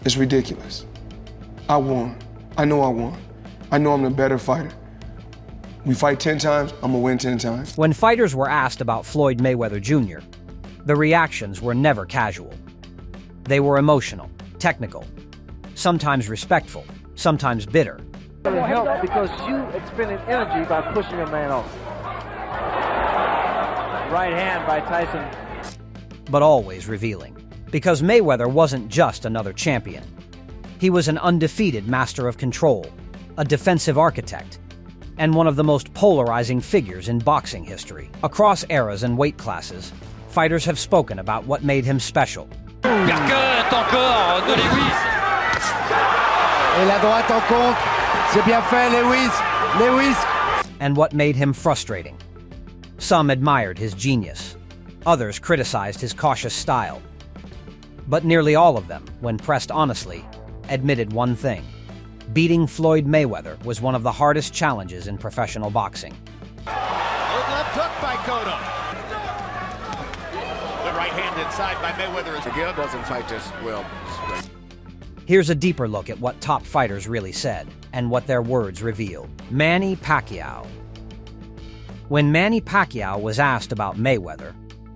It's ridiculous. I won. I know I won. I know I'm the better fighter. We fight 10 times, I'm gonna win 10 times. When fighters were asked about Floyd Mayweather Jr., the reactions were never casual. They were emotional, technical, sometimes respectful, sometimes bitter. It helps because you expended energy by pushing a man off. Right hand by Tyson. But always revealing. Because Mayweather wasn't just another champion. He was an undefeated master of control, a defensive architect, and one of the most polarizing figures in boxing history. Across eras and weight classes, fighters have spoken about what made him special. Percut encore de Lewis. Et la droite en contre. C'est bien fait, Lewis. And what made him frustrating. Some admired his genius. Others criticized his cautious style. But nearly all of them, when pressed honestly, admitted one thing. Beating Floyd Mayweather was one of the hardest challenges in professional boxing. Good left hook by Cotto. The right hand inside by Mayweather. Miguel doesn't fight this well. Here's a deeper look at what top fighters really said, and what their words reveal. Manny Pacquiao. When Manny Pacquiao was asked about Mayweather,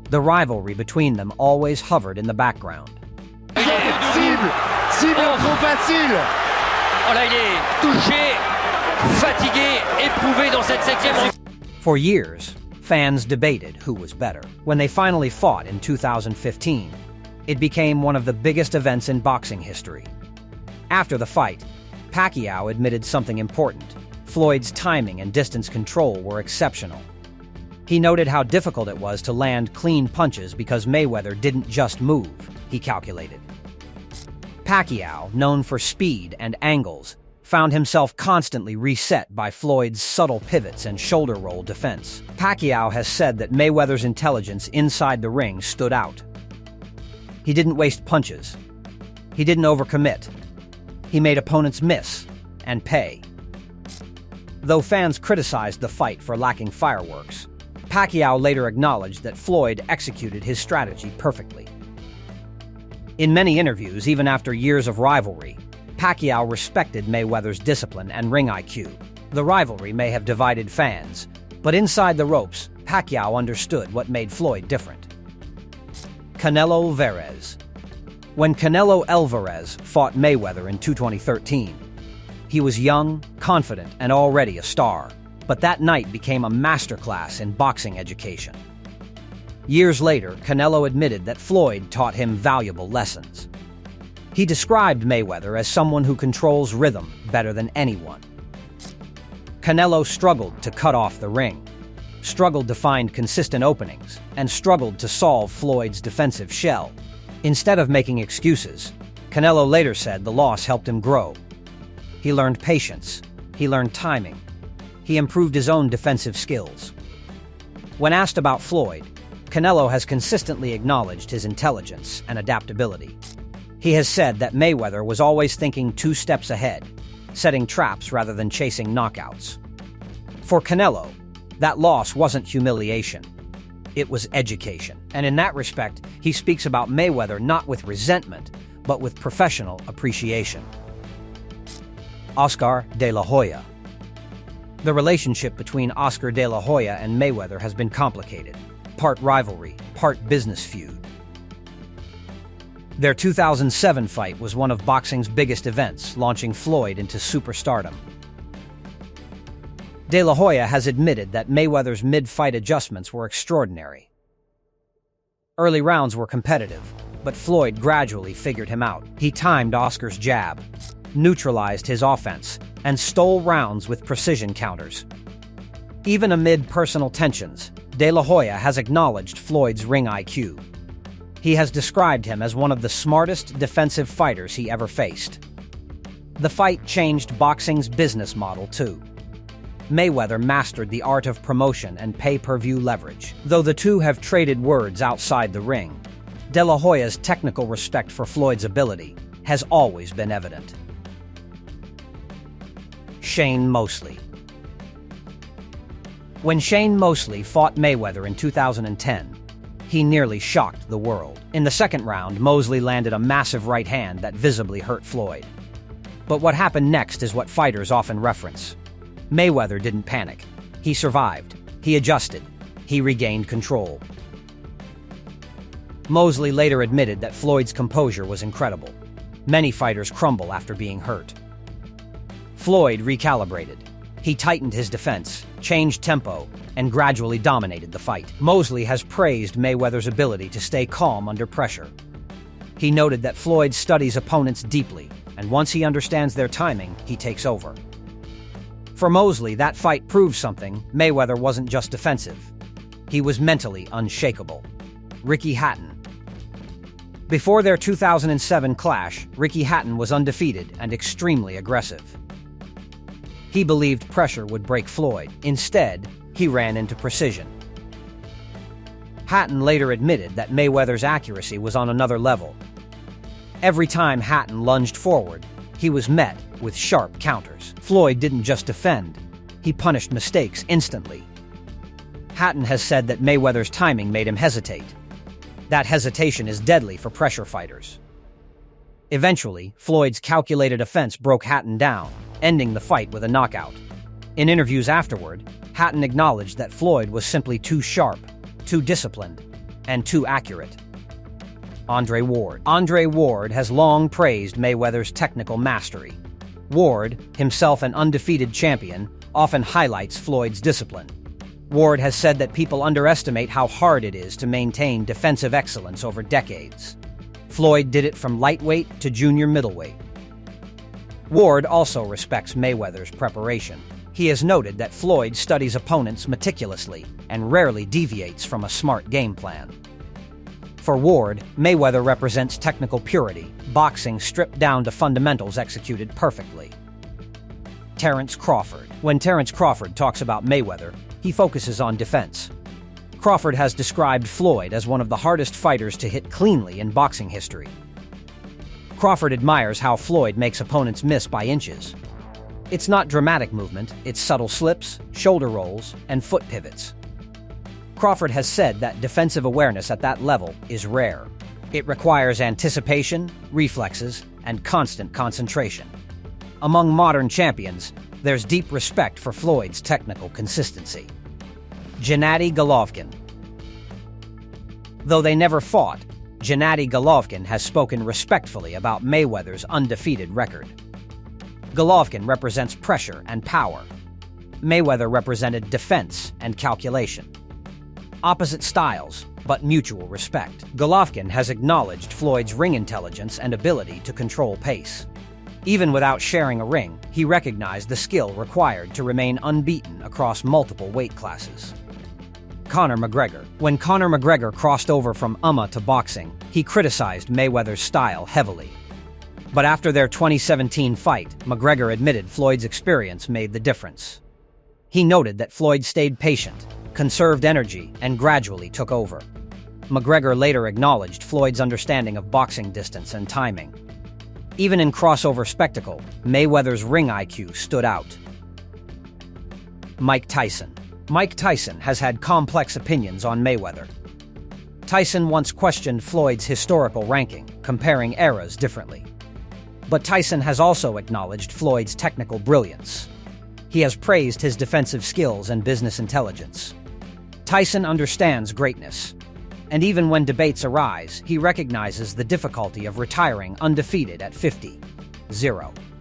the rivalry between them always hovered in the background. Cible trop facile. Oh là, il est touché, fatigué, éprouvé dans cette 7e. For years, fans debated who was better. When they finally fought in 2015, it became one of the biggest events in boxing history. After the fight, Pacquiao admitted something important. Floyd's timing and distance control were exceptional. He noted how difficult it was to land clean punches because Mayweather didn't just move, he calculated. Pacquiao, known for speed and angles, found himself constantly reset by Floyd's subtle pivots and shoulder roll defense. Pacquiao has said that Mayweather's intelligence inside the ring stood out. He didn't waste punches. He didn't overcommit. He made opponents miss and pay. Though fans criticized the fight for lacking fireworks, Pacquiao later acknowledged that Floyd executed his strategy perfectly. In many interviews, even after years of rivalry, Pacquiao respected Mayweather's discipline and ring IQ. The rivalry may have divided fans, but inside the ropes, Pacquiao understood what made Floyd different. Canelo Alvarez. When Canelo Alvarez fought Mayweather in 2013, he was young, confident, and already a star. But that night became a masterclass in boxing education. Years later, Canelo admitted that Floyd taught him valuable lessons. He described Mayweather as someone who controls rhythm better than anyone. Canelo struggled to cut off the ring, struggled to find consistent openings, and struggled to solve Floyd's defensive shell. Instead of making excuses, Canelo later said the loss helped him grow. He learned patience, he learned timing, he improved his own defensive skills. When asked about Floyd, Canelo has consistently acknowledged his intelligence and adaptability. He has said that Mayweather was always thinking 2 steps ahead, setting traps rather than chasing knockouts. For Canelo, that loss wasn't humiliation. It was education. And in that respect, he speaks about Mayweather not with resentment, but with professional appreciation. Oscar de la Hoya. The relationship between Oscar de la Hoya and Mayweather has been complicated. Part rivalry, part business feud. Their 2007 fight was one of boxing's biggest events, launching Floyd into superstardom. De La Hoya has admitted that Mayweather's mid-fight adjustments were extraordinary. Early rounds were competitive, but Floyd gradually figured him out. He timed Oscar's jab, neutralized his offense, and stole rounds with precision counters. Even amid personal tensions, De La Hoya has acknowledged Floyd's ring IQ. He has described him as one of the smartest defensive fighters he ever faced. The fight changed boxing's business model, too. Mayweather mastered the art of promotion and pay-per-view leverage. Though the two have traded words outside the ring, De La Hoya's technical respect for Floyd's ability has always been evident. Shane Mosley. When Shane Mosley fought Mayweather in 2010, He nearly shocked the world. In the second round, Mosley landed a massive right hand that visibly hurt Floyd. But what happened next is what fighters often reference. Mayweather didn't panic. He survived. He adjusted. He regained control. Mosley later admitted that Floyd's composure was incredible. Many fighters crumble after being hurt. Floyd recalibrated. He tightened his defense, changed tempo, and gradually dominated the fight. Mosley has praised Mayweather's ability to stay calm under pressure. He noted that Floyd studies opponents deeply, and once he understands their timing, he takes over. For Mosley, that fight proved something. Mayweather wasn't just defensive. He was mentally unshakable. Ricky Hatton. Before their 2007 clash, Ricky Hatton was undefeated and extremely aggressive. He believed pressure would break Floyd. Instead, he ran into precision. Hatton later admitted that Mayweather's accuracy was on another level. Every time Hatton lunged forward, he was met with sharp counters. Floyd didn't just defend, he punished mistakes instantly. Hatton has said that Mayweather's timing made him hesitate. That hesitation is deadly for pressure fighters. Eventually, Floyd's calculated offense broke Hatton down, ending the fight with a knockout. In interviews afterward, Hatton acknowledged that Floyd was simply too sharp, too disciplined, and too accurate. Andre Ward has long praised Mayweather's technical mastery. Ward, himself an undefeated champion, often highlights Floyd's discipline. Ward has said that people underestimate how hard it is to maintain defensive excellence over decades. Floyd did it from lightweight to junior middleweight. Ward also respects Mayweather's preparation. He has noted that Floyd studies opponents meticulously and rarely deviates from a smart game plan. For Ward, Mayweather represents technical purity, boxing stripped down to fundamentals executed perfectly. Terence Crawford. When Terence Crawford talks about Mayweather, he focuses on defense. Crawford has described Floyd as one of the hardest fighters to hit cleanly in boxing history. Crawford admires how Floyd makes opponents miss by inches. It's not dramatic movement, it's subtle slips, shoulder rolls, and foot pivots. Crawford has said that defensive awareness at that level is rare. It requires anticipation, reflexes, and constant concentration. Among modern champions, there's deep respect for Floyd's technical consistency. Gennady Golovkin. Though they never fought, Gennady Golovkin has spoken respectfully about Mayweather's undefeated record. Golovkin represents pressure and power. Mayweather represented defense and calculation. Opposite styles, but mutual respect. Golovkin has acknowledged Floyd's ring intelligence and ability to control pace. Even without sharing a ring, he recognized the skill required to remain unbeaten across multiple weight classes. Conor McGregor. When Conor McGregor crossed over from MMA to boxing, he criticized Mayweather's style heavily. But after their 2017 fight, McGregor admitted Floyd's experience made the difference. He noted that Floyd stayed patient, conserved energy, and gradually took over. McGregor later acknowledged Floyd's understanding of boxing distance and timing. Even in crossover spectacle, Mayweather's ring IQ stood out. Mike Tyson. Mike Tyson has had complex opinions on Mayweather. Tyson once questioned Floyd's historical ranking, comparing eras differently. But Tyson has also acknowledged Floyd's technical brilliance. He has praised his defensive skills and business intelligence. Tyson understands greatness, and even when debates arise, he recognizes the difficulty of retiring undefeated at 50-0.